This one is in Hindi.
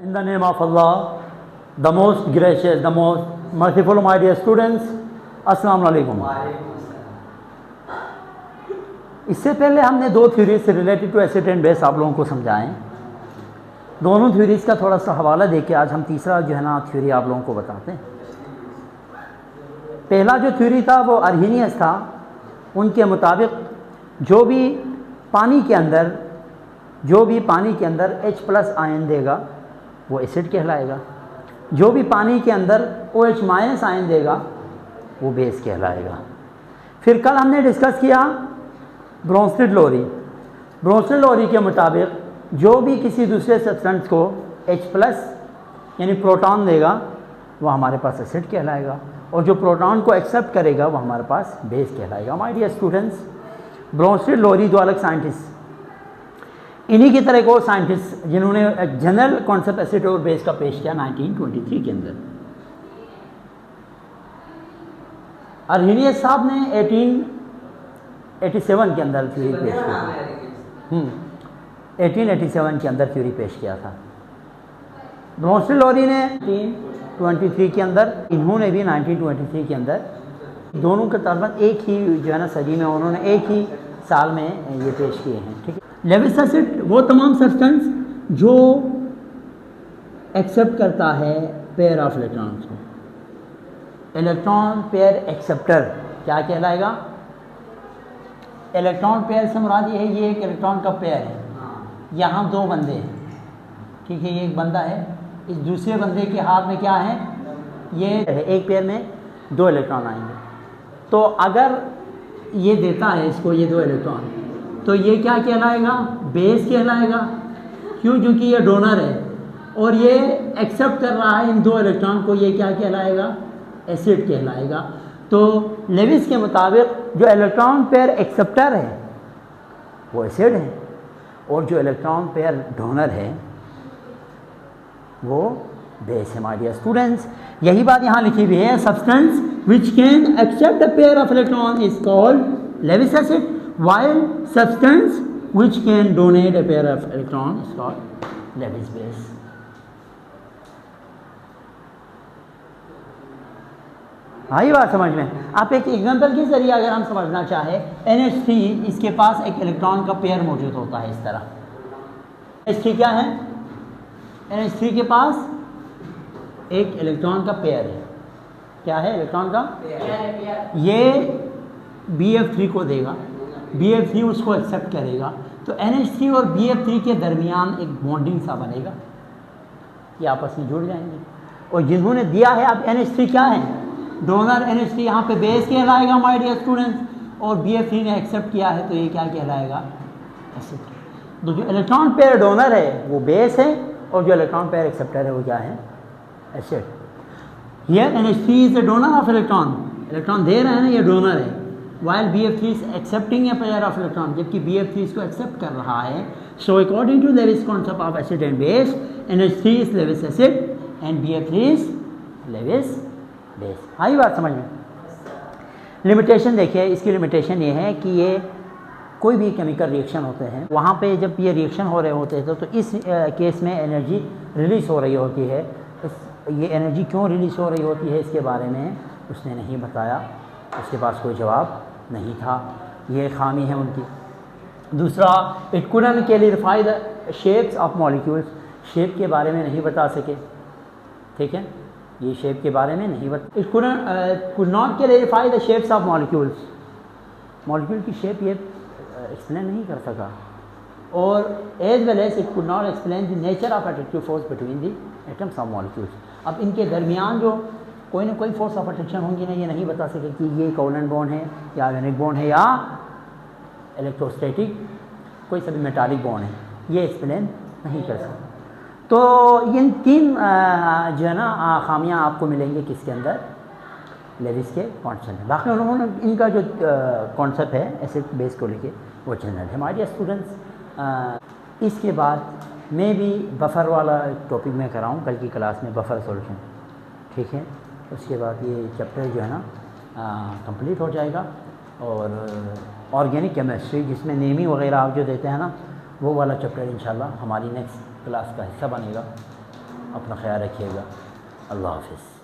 In the name of Allah, the most gracious, the most merciful, my dear students, अस्सलाम वालेकुम। इससे पहले हमने दो थ्योरीज से related to acid and base आप लोगों को समझाएं। दोनों थ्योरीज का थोड़ा सा हवाला देके आज हम तीसरा जो है ना थ्योरी आप लोगों को बताते हैं। पहला जो थ्योरी था वो अर्हीनियस था। उनके मुताबिक जो भी पानी के अंदर H+ आयन देगा वो एसिड कहलाएगा, जो भी पानी के अंदर OH- आयन देगा वो बेस कहलाएगा। फिर कल हमने डिस्कस किया ब्रोंस्टेड लोरी के मुताबिक जो भी किसी दूसरे सब्सटेंस को H+ यानी प्रोटॉन देगा वो हमारे पास एसिड कहलाएगा, और जो प्रोटॉन को एक्सेप्ट करेगा वो हमारे पास बेस कहलाएगा। माय डियर स्टूडेंट्स, ब्रोंस्टेड लोरी दो अलग साइंटिस्ट, इन्हीं की तरह एक और साइंटिस्ट जिन्होंने एक जनरल कॉन्सेप्ट एसिड और बेस का पेश किया 1923 के अंदर। अर्हीनियस साहब ने 1887 के अंदर थ्योरी पेश किया था। 1887 के अंदर थ्योरी पेश किया था। ब्रोंस्टेड लोरी ने 1923 के अंदर, इन्होंने भी 1923 के अंदर, दोनों के तकरीबन एक ही जो है ना सदी में उन्होंने एक ही साल में ये पेश किए हैं। ठीक है। लेविस एसिड वो तमाम सब्सटेंस जो एक्सेप्ट करता है पेयर ऑफ इलेक्ट्रॉन्स को, इलेक्ट्रॉन पेयर एक्सेप्टर क्या कहलाएगा? इलेक्ट्रॉन पेयर से मुराद ये है, ये एक इलेक्ट्रॉन का पेयर है। यहाँ दो बंदे हैं, ठीक है, ये एक बंदा है, इस दूसरे बंदे के हाथ में क्या है, ये एक पेयर में दो इलेक्ट्रॉन आएंगे। तो अगर ये देता है इसको ये दो इलेक्ट्रॉन, तो ये क्या कहलाएगा? बेस कहलाएगा। क्यों? क्योंकि ये डोनर है और ये एक्सेप्ट कर रहा है इन दो इलेक्ट्रॉन को, ये क्या कहलाएगा? एसिड कहलाएगा। तो लेविस के मुताबिक जो इलेक्ट्रॉन पेयर एक्सेप्टर है वो एसिड है, और जो इलेक्ट्रॉन पेयर डोनर है वो बेस है। माय डियर स्टूडेंट्स, यही बात यहाँ लिखी हुई है, substance which can accept a pair of electron is called Lewis acid, while substance which can donate a pair of electron is called Lewis base. आई बात समझ में? आप एक एग्जांपल के जरिए अगर हम समझना चाहें, NH3 इसके पास एक इलेक्ट्रॉन का पेयर मौजूद होता है इस तरह। NH3 क्या है? NH3 के पास एक इलेक्ट्रॉन का पेयर है। क्या है? इलेक्ट्रॉन का पेयर। ये BF3 को देगा, BF3 उसको एक्सेप्ट करेगा, तो NH3 और BF3 के दरमियान एक बॉन्डिंग सा बनेगा, ये आपस में जुड़ जाएंगे। और जिन्होंने दिया है, अब NH3 क्या है? डोनर। NH3 यहाँ पे बेस कहलाएगा माय डियर स्टूडेंट्स, और BF3 ने एक्सेप्ट किया है तो ये क्या कहलाएगा? एसिड। तो जो इलेक्ट्रॉन पेयर डोनर है वो बेस है, और जो इलेक्ट्रॉन पेयर एक्सेप्टर है वो क्या है? Acid. Here NH3 is the donor of electron, electron दे रहे हैं ना, ये डोनर है, while BF3 is accepting a pair of electron, जबकि BF3 इसको एक्सेप्ट कर रहा है। So according to Lewis concept of acid and base, NH3 is Lewis acid and BF3 is Lewis base। आई बात समझ में? लिमिटेशन देखिए, इसकी लिमिटेशन ये है कि ये कोई भी केमिकल रिएक्शन होते हैं, वहाँ पे जब ये रिएक्शन हो रहे होते हैं तो इस केस में एनर्जी रिलीज़ हो रही होती है। ये एनर्जी क्यों रिलीज़ हो रही होती है इसके बारे में उसने नहीं बताया, उसके पास कोई जवाब नहीं था, ये खामी है उनकी। दूसरा, it couldn't clarify the shapes of molecules, shape के बारे में नहीं बता सके। ठीक है, ये शेप के बारे में नहीं बता, it could not clarify the shapes of molecules, molecule की शेप ये एक्सप्लेन नहीं कर सका। और as well as it could not explain the nature of attractive force between the atoms of molecules. अब इनके दरमियान जो कोई ना कोई फोर्स ऑफ अट्रैक्शन होंगी ना, ये नहीं बता सके कि ये कोवलेंट बॉन्ड है या आयोनिक बॉन्ड है या इलेक्ट्रोस्टैटिक कोई सभी मेटालिक बॉन्ड है, ये एक्सप्लेन नहीं कर सकता। तो इन तीन जो है ना खामियां आपको मिलेंगी किसके अंदर? लेविस के कॉन्सेप्ट में। बाकी उन्होंने इनका जो कॉन्सेप्ट है एसिड बेस को लेके वो जनरल है। हमारे स्टूडेंट्स, इसके बाद मैं भी बफर वाला टॉपिक में कराऊँ कल की क्लास में, बफर सॉल्यूशन। ठीक है, उसके बाद ये चैप्टर जो है ना कंप्लीट हो जाएगा, और ऑर्गेनिक केमिस्ट्री जिसमें नेमी वगैरह आप जो देते हैं ना, वो वाला चैप्टर इंशाल्लाह हमारी नेक्स्ट क्लास का हिस्सा बनेगा। अपना ख्याल रखिएगा। अल्लाह हाफ़िज़।